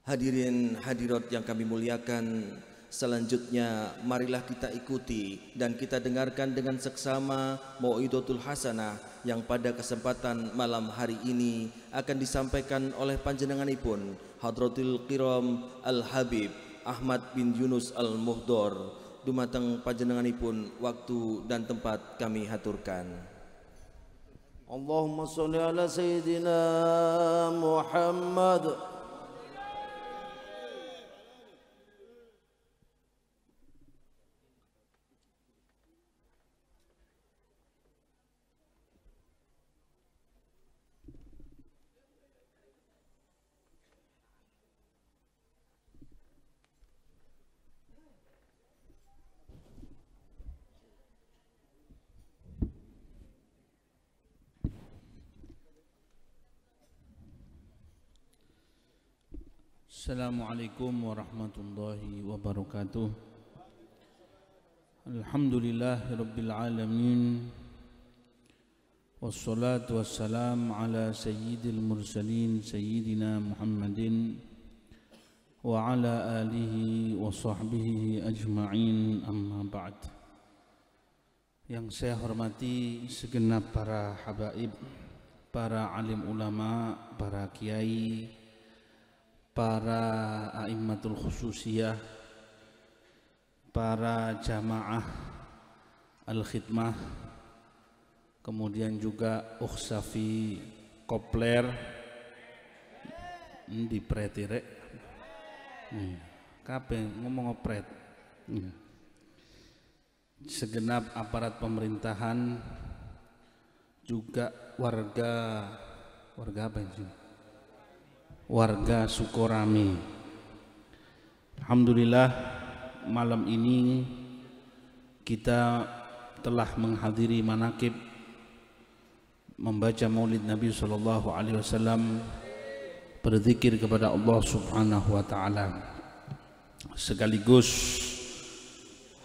Hadirin hadirat yang kami muliakan, selanjutnya marilah kita ikuti dan kita dengarkan dengan seksama Mau'izatul Hasanah yang pada kesempatan malam hari ini akan disampaikan oleh panjenenganipun Hadratul Qiram Al-Habib Ahmad bin Yunus Al-Muhdor. Dumateng panjenenganipun waktu dan tempat kami haturkan. Allahumma sholli ala Sayyidina Muhammad. Assalamualaikum warahmatullahi wabarakatuh. Alhamdulillahirabbil alamin. Wassalatu wassalam ala sayyidil mursalin sayyidina Muhammadin wa ala alihi wa sahbihi ajma'in, amma ba'd. Yang saya hormati segenap para habaib, para alim ulama, para kiai, para a'immatul khususiyah, para jamaah al-khidmah, kemudian juga ukhsafi kopler di pretire kabeh ngomong opret, segenap aparat pemerintahan, juga warga apa sih? Warga Sukorame. Alhamdulillah malam ini kita telah menghadiri manaqib membaca Maulid Nabi sallallahu alaihi wasallam, berzikir kepada Allah Subhanahu wa taala, sekaligus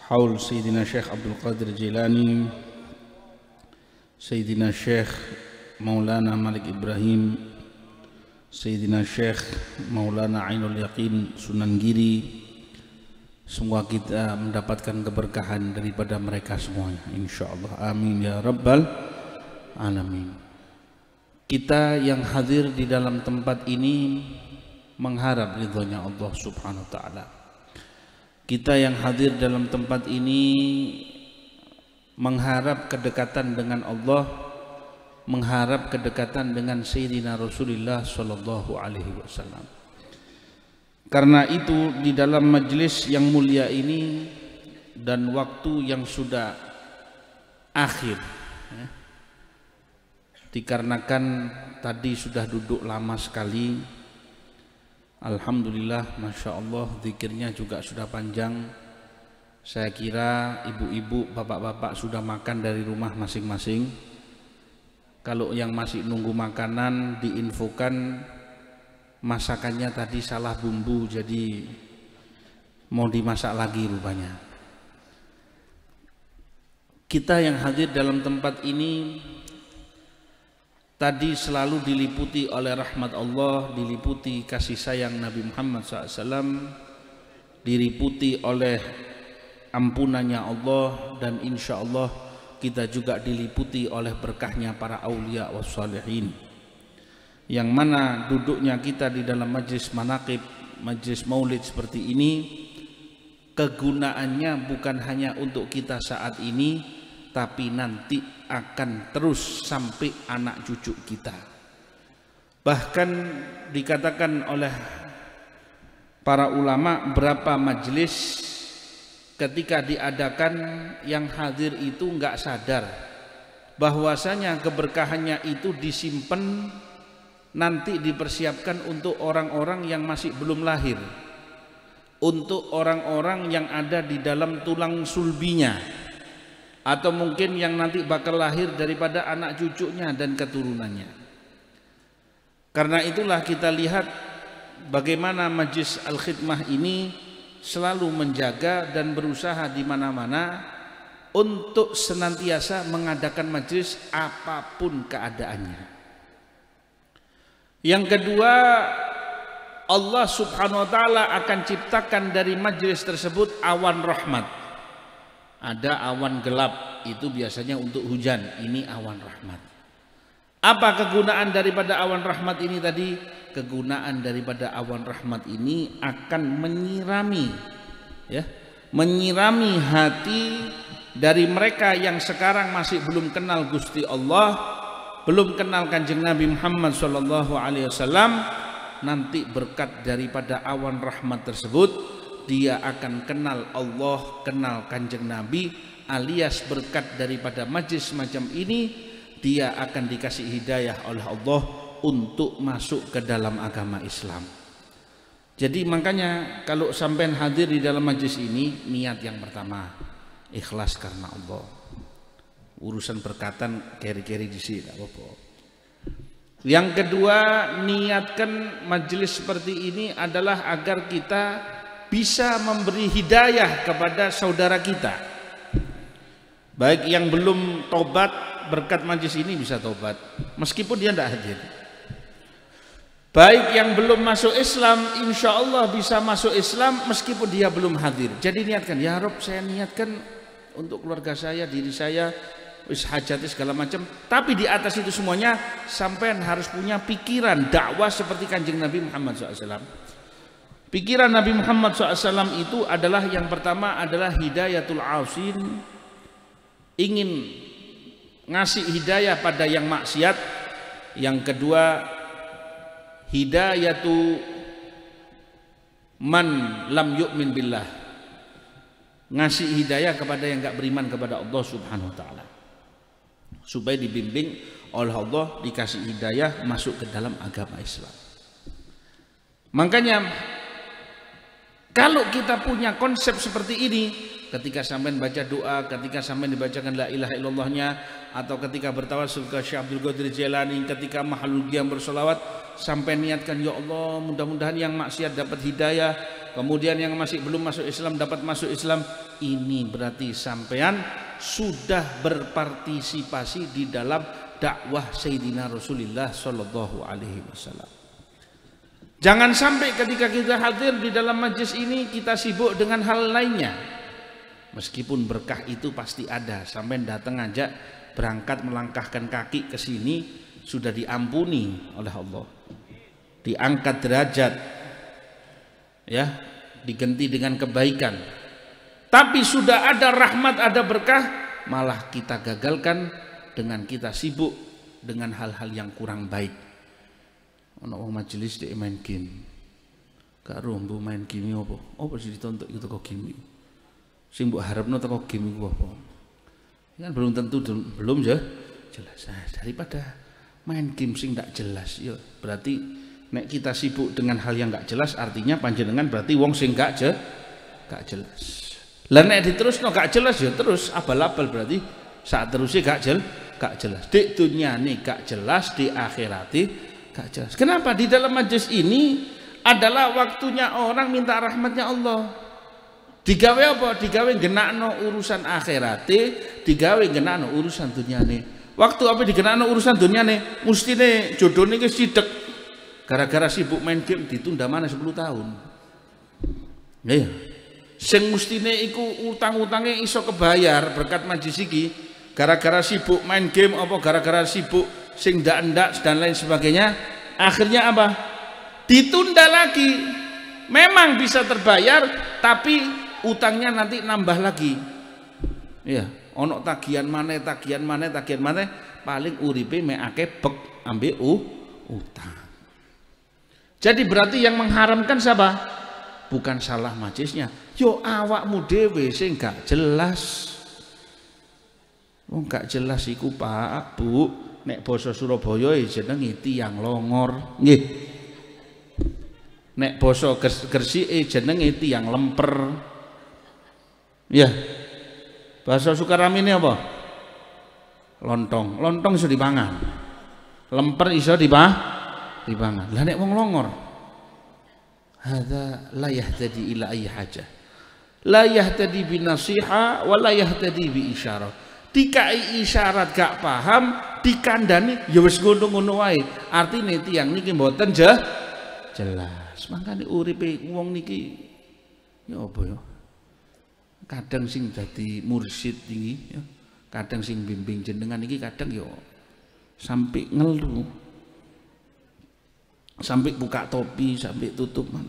haul Sayyidina Syekh Abdul Qadir Jilani, Sayyidina Syekh Maulana Malik Ibrahim, Sayyidina Syekh Maulana Ainul Yaqin Sunan Giri. Semua kita mendapatkan keberkahan daripada mereka semuanya, insyaallah, amin ya rabbal alamin. Kita yang hadir di dalam tempat ini mengharap ridhonya Allah Subhanahu wa ta'ala. Kita yang hadir dalam tempat ini mengharap kedekatan dengan Allah, mengharap kedekatan dengan Sayyidina Rasulullah sallallahu alaihi wasallam. Karena itu di dalam majelis yang mulia ini dan waktu yang sudah akhir, dikarenakan tadi sudah duduk lama sekali, alhamdulillah, masya Allah, zikirnya juga sudah panjang. Saya kira ibu-ibu, bapak-bapak sudah makan dari rumah masing-masing. Kalau yang masih nunggu makanan, diinfokan masakannya tadi salah bumbu, jadi mau dimasak lagi rupanya. Kita yang hadir dalam tempat ini tadi selalu diliputi oleh rahmat Allah, diliputi kasih sayang Nabi Muhammad SAW, diliputi oleh ampunannya Allah, dan insya Allah kita juga diliputi oleh berkahnya para aulia wassalihin, yang mana duduknya kita di dalam majlis manaqib, majlis maulid seperti ini, kegunaannya bukan hanya untuk kita saat ini, tapi nanti akan terus sampai anak cucu kita. Bahkan dikatakan oleh para ulama, berapa majlis ketika diadakan yang hadir itu enggak sadar bahwasanya keberkahannya itu disimpan, nanti dipersiapkan untuk orang-orang yang masih belum lahir, untuk orang-orang yang ada di dalam tulang sulbinya, atau mungkin yang nanti bakal lahir daripada anak cucunya dan keturunannya. Karena itulah kita lihat bagaimana Majlis Al-Khidmah ini selalu menjaga dan berusaha di mana-mana untuk senantiasa mengadakan majlis apapun keadaannya. Yang kedua, Allah Subhanahu wa taala akan ciptakan dari majelis tersebut awan rahmat. Ada awan gelap, itu biasanya untuk hujan, ini awan rahmat. Apa kegunaan daripada awan rahmat ini tadi? Kegunaan daripada awan rahmat ini akan menyirami, ya, menyirami hati dari mereka yang sekarang masih belum kenal Gusti Allah, belum kenal Kanjeng Nabi Muhammad SAW. Nanti berkat daripada awan rahmat tersebut, dia akan kenal Allah, kenal Kanjeng Nabi, alias berkat daripada majlis macam ini, dia akan dikasih hidayah oleh Allah untuk masuk ke dalam agama Islam. Jadi makanya kalau sampai hadir di dalam majlis ini, niat yang pertama ikhlas karena Allah. Urusan berkatan keri-keri di sini tidak apa-apa. Yang kedua, niatkan majelis seperti ini adalah agar kita bisa memberi hidayah kepada saudara kita. Baik yang belum tobat, berkat majelis ini bisa tobat meskipun dia tidak hadir. Baik yang belum masuk Islam, insya Allah bisa masuk Islam meskipun dia belum hadir. Jadi niatkan, ya Rob, saya niatkan untuk keluarga saya, diri saya, wis hajati segala macam. Tapi di atas itu semuanya sampean harus punya pikiran dakwah seperti Kanjeng Nabi Muhammad SAW. Pikiran Nabi Muhammad SAW itu adalah yang pertama adalah hidayatul ausin, ingin ngasih hidayah pada yang maksiat. Yang kedua, hidayatu man lam yu'min billah, ngasih hidayah kepada yang enggak beriman kepada Allah Subhanahu wa taala, supaya dibimbing oleh Allah, dikasih hidayah masuk ke dalam agama Islam. Makanya kalau kita punya konsep seperti ini, ketika sampean baca doa, ketika sampean dibacakan la ilaha illallahnya, atau ketika bertawasul ke Syekh Abdul Qadir Jailani, ketika makhluk yang bersolawat, sampai niatkan, ya Allah, mudah-mudahan yang maksiat dapat hidayah, kemudian yang masih belum masuk Islam dapat masuk Islam. Ini berarti sampean sudah berpartisipasi di dalam dakwah Sayyidina Rasulullah Sallallahu Alaihi Wasallam. Jangan sampai ketika kita hadir di dalam majlis ini kita sibuk dengan hal lainnya. Meskipun berkah itu pasti ada, sampai datang aja berangkat melangkahkan kaki ke sini sudah diampuni oleh Allah, diangkat derajat, ya, diganti dengan kebaikan. Tapi sudah ada rahmat, ada berkah, malah kita gagalkan dengan kita sibuk dengan hal-hal yang kurang baik. Ono wong majelis dhek main game, gak rombo main game apa sih ditonton itu kok game. Sing mbok harapno teko game iku apa? Kan belum tentu, belum ya jelas. Nah, daripada main game sing ndak jelas, ya berarti nek kita sibuk dengan hal yang nggak jelas, artinya panjenengan berarti wong sing nggak jelas. Lah nek diterusno nggak jelas ya terus abal-abal, berarti saat terusnya nggak jelas. Di dunyane nggak jelas, di akhirati nggak jelas. Kenapa? Di dalam majlis ini adalah waktunya orang minta rahmatnya Allah. Digawe apa? Digawe genakno urusan akhirate, digawe genakno urusan dunyane. Waktu apa digenakno urusan dunyane? Mustine jodone wis cidek. Gara-gara sibuk main game ditunda mana 10 tahun. Ya. Sing mustine iku utang-utange iso kebayar berkat majlis iki, gara-gara sibuk main game apa gara-gara sibuk sing ndak-ndak dan lain sebagainya, akhirnya apa? Ditunda lagi. Memang bisa terbayar, tapi utangnya nanti nambah lagi. Ya, ono tagihan maneh, paling uripe mek akeh bek ambek utang. Jadi berarti yang mengharamkan siapa? Bukan salah majlisnya. Yo awakmu dhewe sing gak jelas. Wong gak jelas iku Pak, Bu, nek basa Surabaya jenenge tiyang longor. Nggih. Nek basa Gresike jenenge tiyang lemper. Ya, bahasa Sukaramine apa? Lontong. Lontong iso dipangan. Lemper iso dipangan. Lah nek wong longor, hadza la yahtadi ila ayyi hajah. La yahtadi bi nasiha wa la yahtadi bi isyarah. Dikai isyarat gak paham, dikandani ya wis ngono-ngono wae. Artine tiyang niki mboten jelas. blas. Makane uripe wong niki ya apa ya? Kadang sing dadi mursyid iki ya, kadang sing bimbing jenengan iki kadang ya sampai ngeluh. Sampai buka topi, sampai tutup man.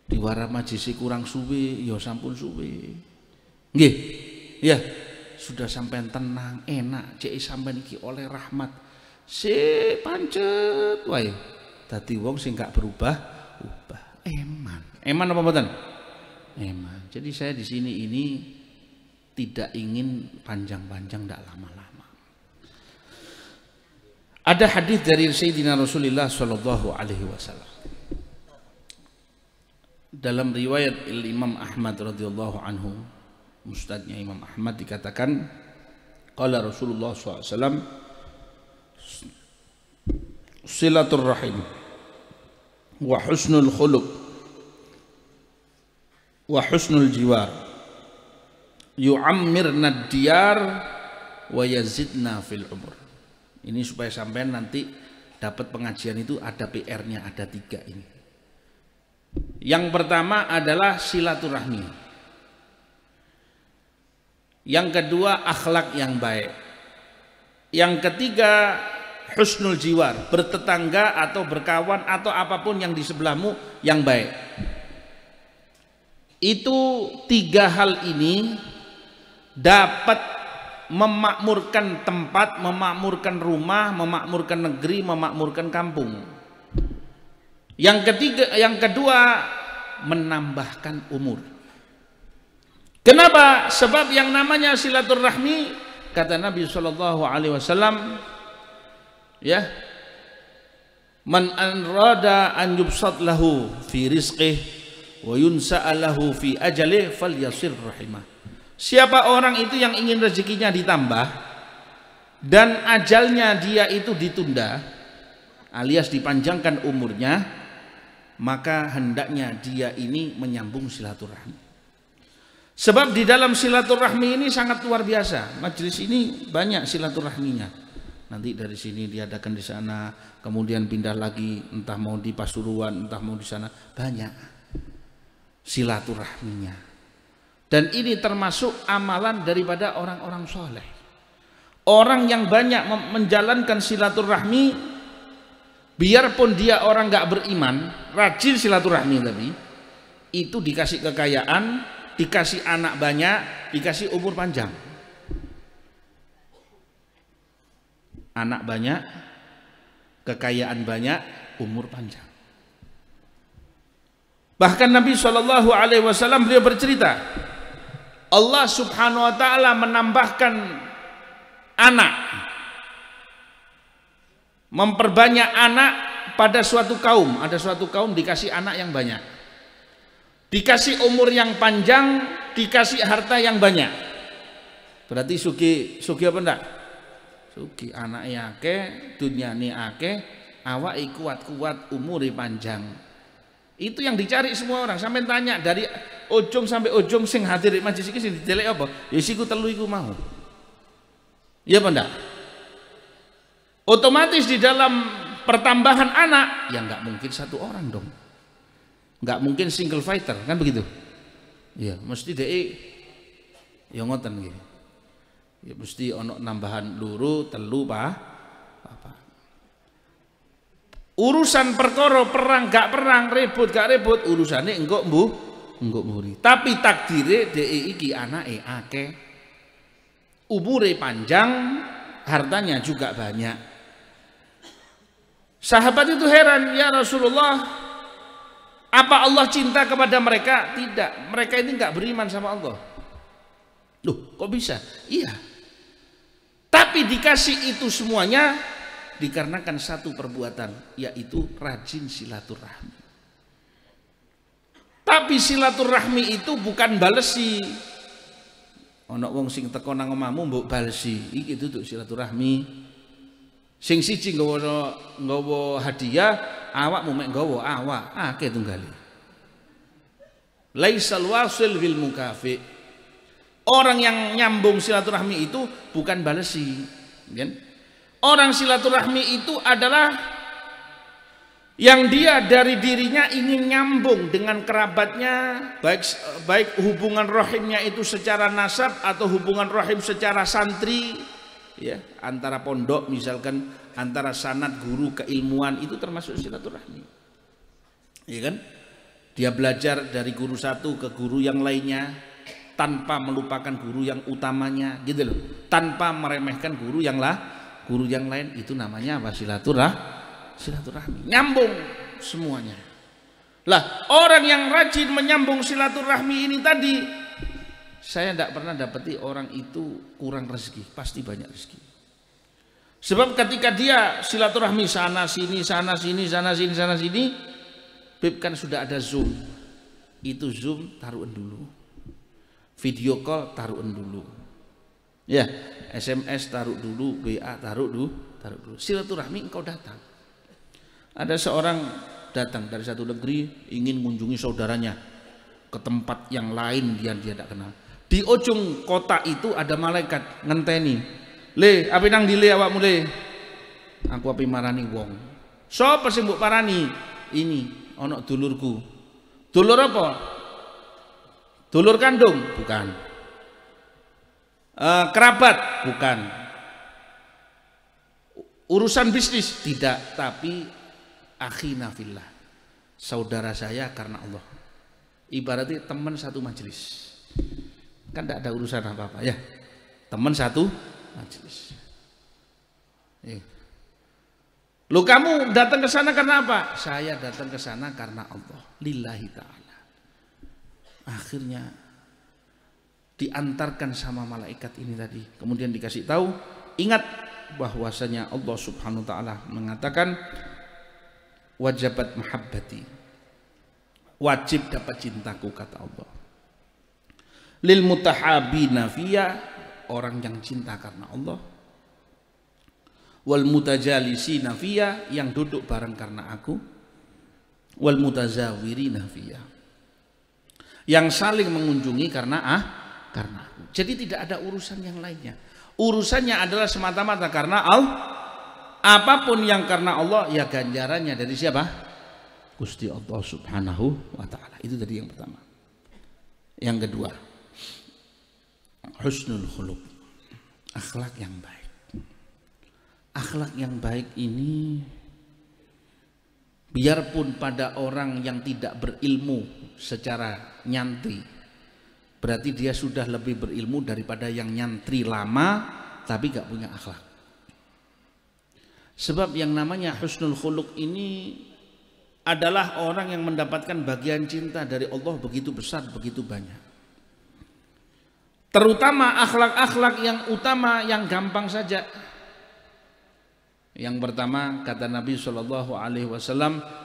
Diwara majisi kurang suwe, ya sampun suwe. Nggih. Ya, sudah sampai tenang, enak, cek sampean iki oleh rahmat. Si pancet wae. Dadi wong sing gak berubah. Eman apa mboten? Eman. Jadi saya di sini ini tidak ingin panjang-panjang, tidak lama-lama. Ada hadis dari Sayyidina Rasulullah sallallahu alaihi wasallam. Dalam riwayat Imam Ahmad radhiyallahu anhu, Musnadnya Imam Ahmad dikatakan, qala Rasulullah SAW, silatul rahim wa husnul khuluq wa husnul jiwar yu'ammirna diyar wa yazidna fil umur. Ini supaya sampai nanti dapat pengajian itu ada PR-nya, ada 3 ini. Yang pertama adalah silaturahmi. Yang kedua akhlak yang baik. Yang ketiga husnul jiwar, bertetangga atau berkawan atau apapun yang di sebelahmu yang baik. Itu 3 hal ini dapat memakmurkan tempat, memakmurkan rumah, memakmurkan negeri, memakmurkan kampung. Yang kedua menambahkan umur. Kenapa? Sebab yang namanya silaturahmi, kata Nabi sallallahu alaihi wasallam, ya, man anrada an yubsat lahu fi rizqih wa yunsa'a lahu fi ajalih falyasir rahimah. Siapa orang itu yang ingin rezekinya ditambah dan ajalnya dia itu ditunda, alias dipanjangkan umurnya, maka hendaknya dia ini menyambung silaturahmi. Sebab di dalam silaturahmi ini sangat luar biasa. Majelis ini banyak silaturahminya. Nanti dari sini diadakan di sana, kemudian pindah lagi, entah mau di Pasuruan, entah mau di sana, banyak silaturahminya. Dan ini termasuk amalan daripada orang-orang soleh. Orang yang banyak menjalankan silaturahmi, biarpun dia orang gak beriman, rajin silaturahmi, tapi itu dikasih kekayaan, dikasih anak banyak, dikasih umur panjang. Anak banyak, kekayaan banyak, umur panjang. Bahkan Nabi SAW beliau bercerita, Allah Subhanahu wa ta'ala menambahkan anak, memperbanyak anak pada suatu kaum. Ada suatu kaum dikasih anak yang banyak, dikasih umur yang panjang, dikasih harta yang banyak. Berarti sugi apa enggak? Sugi, anaknya akeh, dunyane akeh, awake kuat-kuat, umure panjang. Itu yang dicari semua orang. Sampai tanya dari ujung sampai ujung sing hadir di majelis iki sing didelek apa? Ya siku telu iku mau. Iya apa enggak? Otomatis di dalam pertambahan anak, ya enggak mungkin 1 orang dong. Enggak mungkin single fighter, kan begitu? Ya, mesti DE ya ngoten nggih. Ya mesti ono nambahan luru, telu, apa? Urusan perkara perang gak perang, ribut gak ribut, urusane engko mburi. Tapi takdire DE iki anake akeh. Umure panjang, hartanya juga banyak. Sahabat itu heran, ya Rasulullah, apa Allah cinta kepada mereka? Tidak, mereka ini enggak beriman sama Allah. Loh, kok bisa? Iya. Tapi dikasih itu semuanya dikarenakan satu perbuatan, yaitu rajin silaturahmi. Tapi silaturahmi itu bukan balesi. Ono wong sing teko nang omahmu mbok balesi, iki duduk silaturahmi. Sing siji nggawa hadiah, awakmu mek nggawa awak, akeh tunggale. Laisal wasil bil mukafi. Orang yang nyambung silaturahmi itu bukan balesi, kan? Orang silaturahmi itu adalah yang dia dari dirinya ingin nyambung dengan kerabatnya, baik hubungan rahimnya itu secara nasab atau hubungan rahim secara santri, ya, antara pondok misalkan, antara sanad guru keilmuan, itu termasuk silaturahmi, ya kan? Dia belajar dari guru satu ke guru yang lainnya tanpa melupakan guru yang utamanya, gitu loh, tanpa meremehkan guru yang lain. Itu namanya apa? Silaturahmi, nyambung semuanya. Lah, orang yang rajin menyambung silaturahmi ini tadi, saya tidak pernah dapati orang itu kurang rezeki, pasti banyak rezeki. Sebab ketika dia silaturahmi sana sini, Beb, kan sudah ada Zoom. Itu Zoom taruhan dulu. Video call taruhan dulu. Ya, SMS taruh dulu, WA taruh dulu. Silaturahmi engkau datang. Ada seorang datang dari satu negeri ingin mengunjungi saudaranya ke tempat yang lain dia tidak kenal. Di ujung kota itu ada malaikat ngenteni. Le, api nang dile awakmu le? Aku api marani wong. Sapa sing mbok parani? Ini ono dulurku. Dulur apa? Dulur kandung? Bukan. Kerabat? Bukan. Urusan bisnis? Tidak. Tapi akhina fillah, saudara saya karena Allah. Ibaratnya teman satu majelis. Kan tidak ada urusan apa-apa ya. Teman satu majelis. Lu kamu datang ke sana karena apa? Saya datang ke sana karena Allah, lillahi ta'ala. Akhirnya diantarkan sama malaikat ini tadi. Kemudian dikasih tahu, ingat bahwasanya Allah Subhanahu wa taala mengatakan wajibat mahabbati, wajib dapat cintaku, kata Allah. Lil mutahabina fiyya, orang yang cinta karena Allah. Wal mutajalisina fiyya, yang duduk bareng karena aku. Wal mutazawirina fiyya, yang saling mengunjungi karena aku. Jadi tidak ada urusan yang lainnya. Urusannya adalah semata-mata karena Allah. Apapun yang karena Allah, ya ganjarannya dari siapa? Gusti Allah Subhanahu wa ta'ala. Itu tadi yang pertama. Yang kedua, husnul khuluq, akhlak yang baik. Akhlak yang baik ini, biarpun pada orang yang tidak berilmu secara nyantri, berarti dia sudah lebih berilmu daripada yang nyantri lama tapi gak punya akhlak. Sebab yang namanya husnul khuluq ini adalah orang yang mendapatkan bagian cinta dari Allah begitu besar, begitu banyak. Terutama akhlak-akhlak yang utama, yang gampang saja. Yang pertama kata Nabi SAW,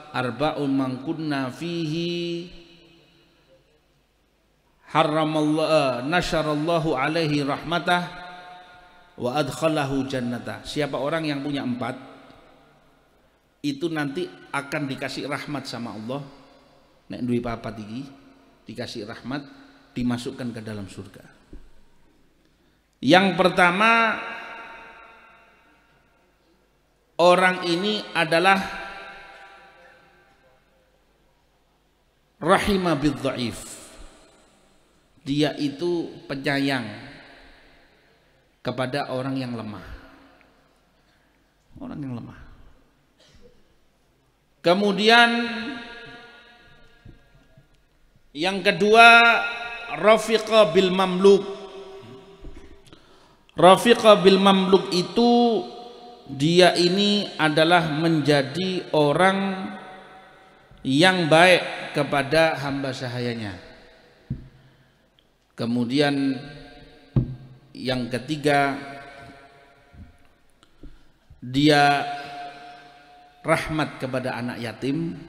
arba'un man kunna fihi haramallahu nasyarallahu alaihi rahmatah wa adkhalahu jannata. Siapa orang yang punya 4, itu nanti akan dikasih rahmat sama Allah. Nek duwe papat iki dikasih rahmat, dimasukkan ke dalam surga. Yang pertama, orang ini adalah rahima biddhaif. Dia itu penyayang kepada orang yang lemah. Orang yang lemah. Kemudian yang kedua, rafiqa bil mamluk. Rafiqa bil mamluk itu dia ini adalah menjadi orang yang baik kepada hamba sahayanya. Kemudian yang ketiga, dia rahmat kepada anak yatim.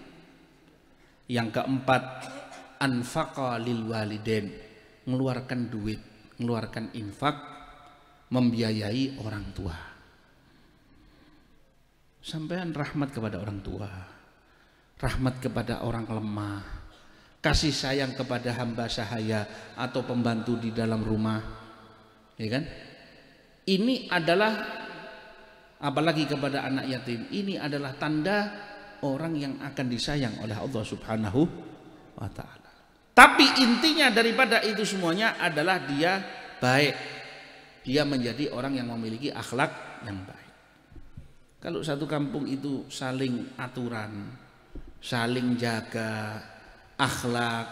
Yang keempat, anfaqa lil walidain, mengeluarkan duit, mengeluarkan infak, membiayai orang tua. Sampean rahmat kepada orang tua, rahmat kepada orang lemah, kasih sayang kepada hamba sahaya atau pembantu di dalam rumah, ya kan? Ini adalah, apalagi kepada anak yatim, ini adalah tanda orang yang akan disayang oleh Allah Subhanahu wa taala. Tapi intinya daripada itu semuanya adalah dia baik. Dia menjadi orang yang memiliki akhlak yang baik. Kalau satu kampung itu saling aturan, saling jaga akhlak,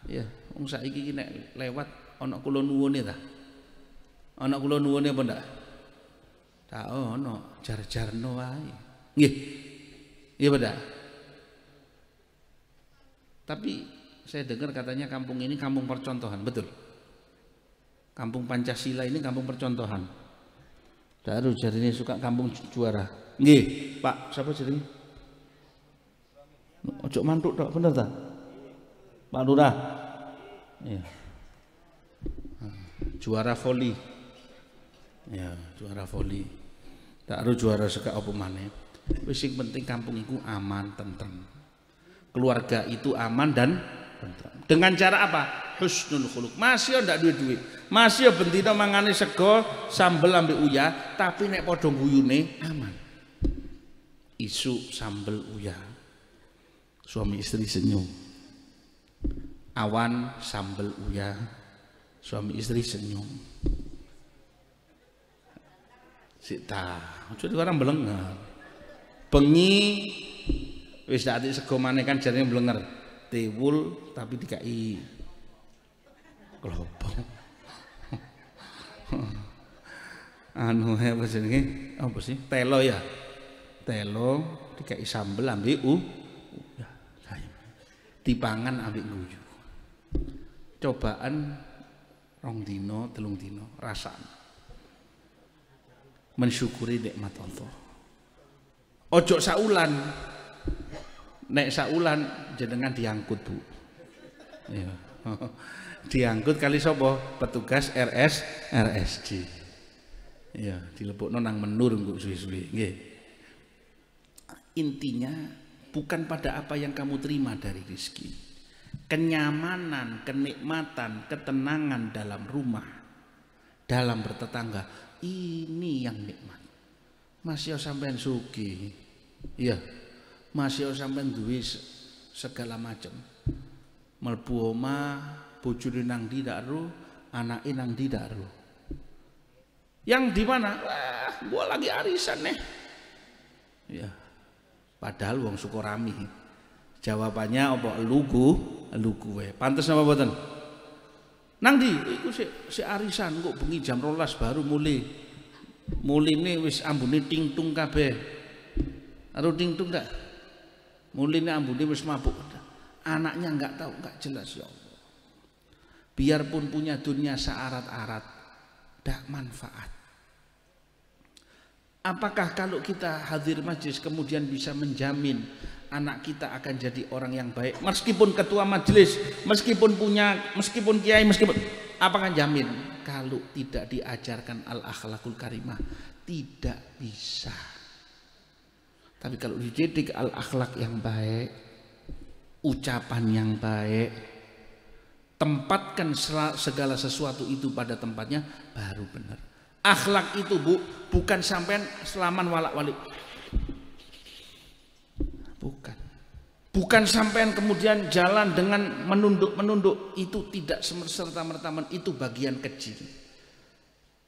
ya wong saiki nek lewat ana kula nuwune ta. Ana kula nuwune apa ndak? Tak ono, jar-jarno wae. Nggih. Iya benar. Tapi saya dengar katanya kampung ini kampung percontohan, betul? Kampung Pancasila ini kampung percontohan. Daru jadi ini suka kampung juara. Nggih, Pak, siapa jadi? Ojo mantuk tok, bener ta? Pak Lurah. Iya. Juara voli. Ya, juara voli. Daru juara seka apa maneh. Wis sing penting kampung itu aman, tentrem. Keluarga itu aman dan tentrem. Dengan cara apa? Husnul khuluq. Masih ndak duwe-duwe. Masih bendina mangane sego sambel ambek uyah, tapi nek padha guyune aman. Isu sambel uyah. Suami istri senyum. Awan sambel uyah. Suami istri senyum. Sita, ojo diwarang belenger. Bengi wis dak atik sego maneh kan jarine blenger. Tiwul tapi dikai klopo. Anu apa jenenge? Apa sih? Telo ya. Telo dikai sambel ambek ya, dipangan ambek guyu. Cobaan 2 dino, 3 dino rasane. Mensyukuri nikmat Allah. Ojo saulan. Nek saulan jenengan diangkut, Bu. Ya. Diangkut kali sapa? Petugas RSD. Ya, dilebokno nang menur engko suwi-suwi, nggih. Intinya bukan pada apa yang kamu terima dari rezeki. Kenyamanan, kenikmatan, ketenangan dalam rumah, dalam bertetangga. Ini yang nikmat. Masih sampean sugih. Iya. Masih sampean duwe segala macam. Mlebu omah, bojone nang ndi ndak ero, anake nang ndi ndak ero. Yang di mana? Wah, gua lagi arisan nih. Iya. Padahal wong Sukorami. Jawabannya apa? Lugu wae. Pantes apa mboten? Nang di, iku si arisan kok bengi jam 12 baru mulai ini wis ambune tingtung kabeh. Aru tingtung dak? Muline ambune wis mabuk. Anaknya enggak tahu, enggak jelas ya Allah. Biarpun punya dunia searat-arat, dak manfaat. Apakah kalau kita hadir majelis kemudian bisa menjamin anak kita akan jadi orang yang baik, meskipun ketua majelis, meskipun kiai, meskipun apakah jamin? Kalau tidak diajarkan al-akhlakul karimah, tidak bisa. Tapi kalau dididik al-akhlak yang baik, ucapan yang baik, tempatkan segala sesuatu itu pada tempatnya, baru benar. Akhlak itu, Bu, bukan sampean selaman walak-walik. Bukan sampean kemudian jalan dengan menunduk, itu tidak serta-merta, itu bagian kecil.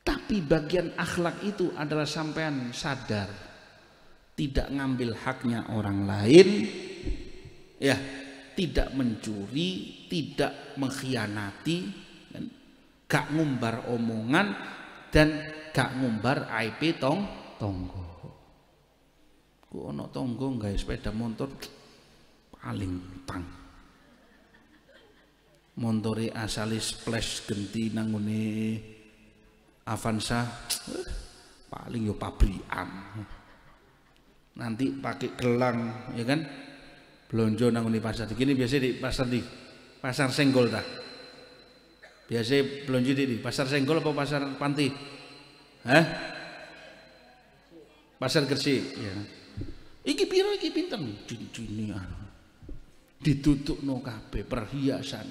Tapi bagian akhlak itu adalah sampean sadar tidak ngambil haknya orang lain, ya, tidak mencuri, tidak mengkhianati, gak ngumbar omongan dan gak ngumbar aib tonggo. Ku ono tonggo nggawe sepeda motor paling tang. Montore asale splash genti nang ngene Avanza paling yo pabrikan. Nanti pakai gelang ya kan. Blonjo nang ngene pasar. Gini biasa di pasar Senggol dah. Biasa blonjo di pasar Senggol apa pasar Panti? Hah? Pasar Gresik ya. Iki piro iki pinten? Cincine ditutukno kabeh perhiasan.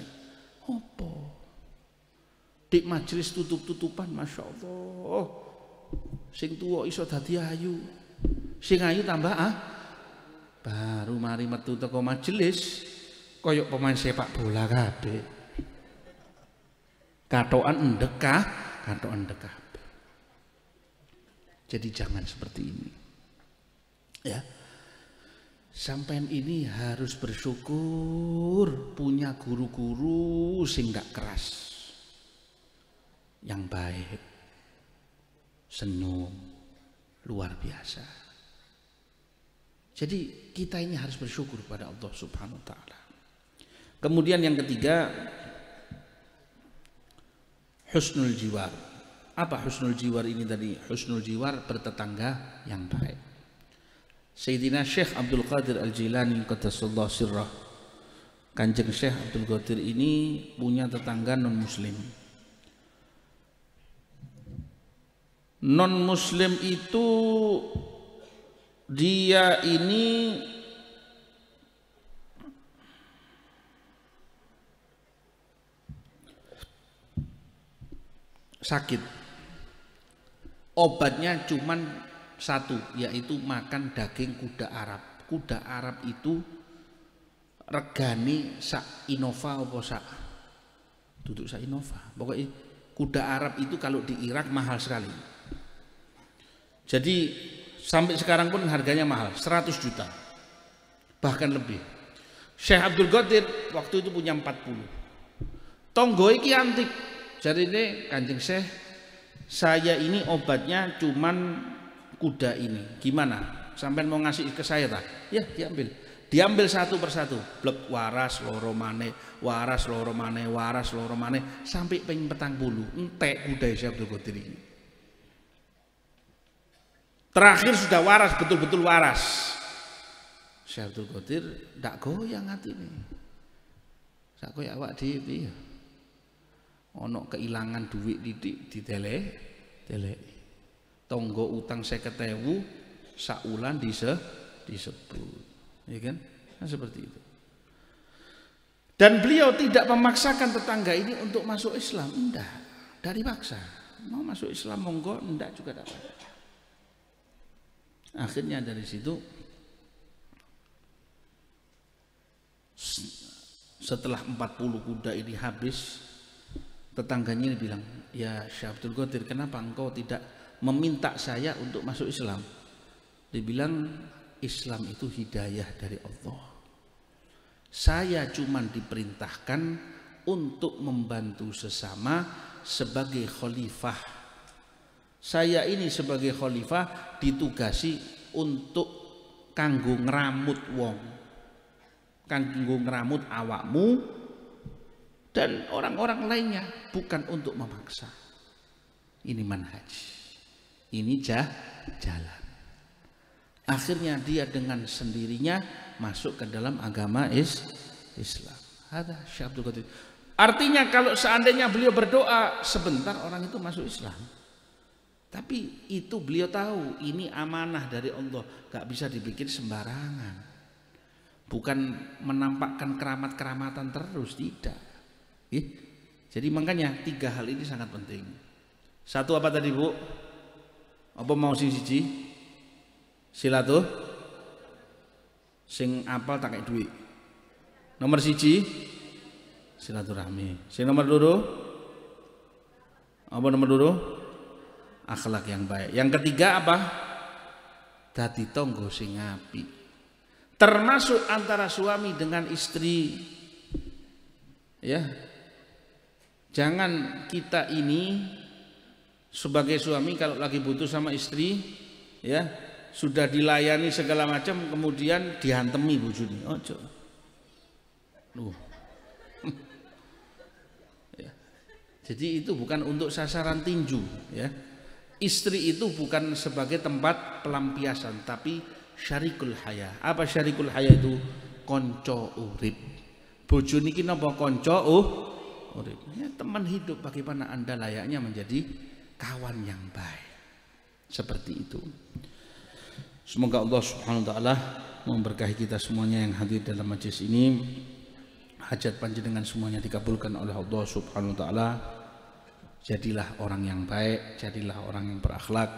Apa? Dik majelis tutup-tutupan masyaallah. Sing tuwa iso dadi ayu. Sing ayu tambah Baru mari metu teko majelis koyok pemain sepak bola kabeh. Katokan endekah, katokan endekah. Jadi jangan seperti ini. Ya. Sampean ini harus bersyukur punya guru-guru sing gak keras. Yang baik. Senyum. Luar biasa. Jadi kita ini harus bersyukur pada Allah Subhanahu wa taala. Kemudian yang ketiga, husnul jiwar. Apa husnul jiwar ini tadi? Husnul jiwar bertetangga yang baik. Sayyidina Syekh Abdul Qadir Al-Jilani qaddasallahu sirrah. Kanjeng Syekh Abdul Qadir ini punya tetangga non muslim. Non muslim itu dia ini sakit. Obatnya cuman satu, yaitu makan daging kuda Arab. Kuda Arab itu regane sak Innova apa sak? Duduk sak Innova. Pokoknya kuda Arab itu kalau di Irak mahal sekali. Jadi sampai sekarang pun harganya mahal, 100 juta. Bahkan lebih. Syekh Abdul Qadir waktu itu punya 40. Tonggo iki antik. Jadi ini Kanjeng Syekh, saya ini obatnya cuman kuda ini. Gimana? Sampai mau ngasih ke saya tak? Ya, diambil. Diambil satu persatu. Blek waras loro maneh, waras loro maneh, waras loro maneh sampai ping 40. Entek kuda Syekh Abdul Qadir ini. Terakhir sudah waras, betul-betul waras. Syekh Abdul Qadir ndak goyang atine. Sak koyo awak dhewe. Ono keilangan duit didik ditelek. Tonggo utang 50.000 saulan disebut. Ya kan? Nah, seperti itu. Dan beliau tidak memaksakan tetangga ini untuk masuk Islam, enggak. Dari paksa. Mau masuk Islam monggo, enggak juga dapat. Akhirnya dari situ setelah 40 kuda ini habis, tetangganya ini bilang, ya Syekh Abdul Qadir, kenapa engkau tidak meminta saya untuk masuk Islam? Dibilang Islam itu hidayah dari Allah. Saya cuma diperintahkan untuk membantu sesama sebagai khalifah. Saya ini sebagai khalifah ditugasi untuk kanggo ngramut wong, kanggo ngramut awakmu dan orang-orang lainnya, bukan untuk memaksa. Ini manhaj, ini jalan. Akhirnya dia dengan sendirinya masuk ke dalam agama Islam. Ada Syekh Abdul Qadir. Artinya kalau seandainya beliau berdoa sebentar orang itu masuk Islam. Tapi itu beliau tahu ini amanah dari Allah, gak bisa dibikin sembarangan. Bukan menampakkan keramat-keramatan terus, tidak. Jadi makanya 3 hal ini sangat penting. Satu apa tadi Bu? Apa mau siji? Silatuh sing apal tak kayak duit. Nomor 1 silaturahmi. Sing nomor 2 apa nomor 2? Akhlak yang baik. Yang ketiga apa? Dadi tonggo sing apik. Termasuk antara suami dengan istri. Ya. Jangan kita ini sebagai suami kalau lagi butuh sama istri, ya, sudah dilayani segala macam kemudian dihantemi bojone. Ojo. Ya. Jadi itu bukan untuk sasaran tinju, ya. Istri itu bukan sebagai tempat pelampiasan, tapi syarikul haya. Apa syarikul haya itu? Konco urip. Bojo niki napa konco urip? Ya, teman hidup. Bagaimana Anda layaknya menjadi kawan yang baik. Seperti itu. Semoga Allah Subhanahu wa taala memberkahi kita semuanya yang hadir dalam majelis ini. Hajat panjenengan semuanya dikabulkan oleh Allah Subhanahu wa taala. Jadilah orang yang baik, jadilah orang yang berakhlak,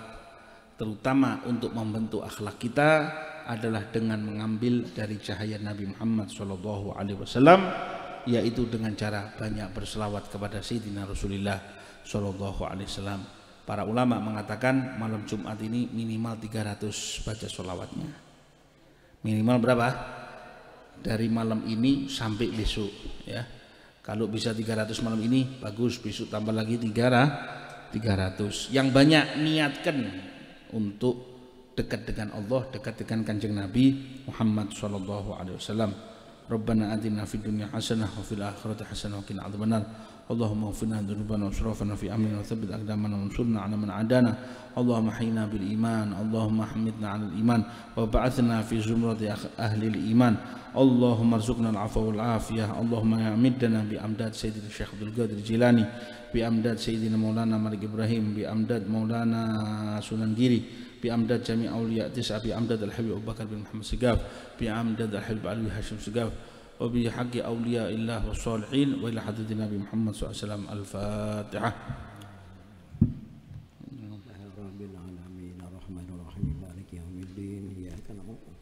terutama untuk membentuk akhlak kita adalah dengan mengambil dari cahaya Nabi Muhammad SAW, yaitu dengan cara banyak berselawat kepada Sayyidina Rasulullah SAW. Para ulama mengatakan malam Jumat ini minimal 300 baca sholawatnya. Minimal berapa? Dari malam ini sampai besok ya. Kalau bisa 300 malam ini bagus, besok tambah lagi 300. Yang banyak niatkan untuk dekat dengan Allah, dekat dengan kanjeng Nabi Muhammad SAW. Rabbana atina fid dunya hasanah wa fil akhirati hasanah wa qina adzabannar. Allahumma ighfirna dzunubana wa israfana fi amrina wa tsabbit aqdamana wa ansurna 'ala man 'adana. Allahumma ahyina bil iman, Allahumma hamidna 'alal iman wa ba'athna fi zumrati ahli al iman. Allahumma arzuqna al 'afwa wal 'afiyah. Allahumma ya'middana bi amdad Sayyidina Syekh Abdul Qadir Jilani, bi amdad Sayyidina Maulana Malik Ibrahim, bi amdad Maulana Sunan Giri, bi amdad jami' awliya tis'a, bi amdad al-Habib Abu Bakar bin Muhammad Segaf, bi amdad al-Habib Alwi Hashim Segaf, wa bi haqqi awliya illah wa salihin wa ila hadratin Nabi Muhammad SAW. Al-Fatihah. Rabbil alamin arrahmanir rahim maliki yaumiddin iyyaka na'budu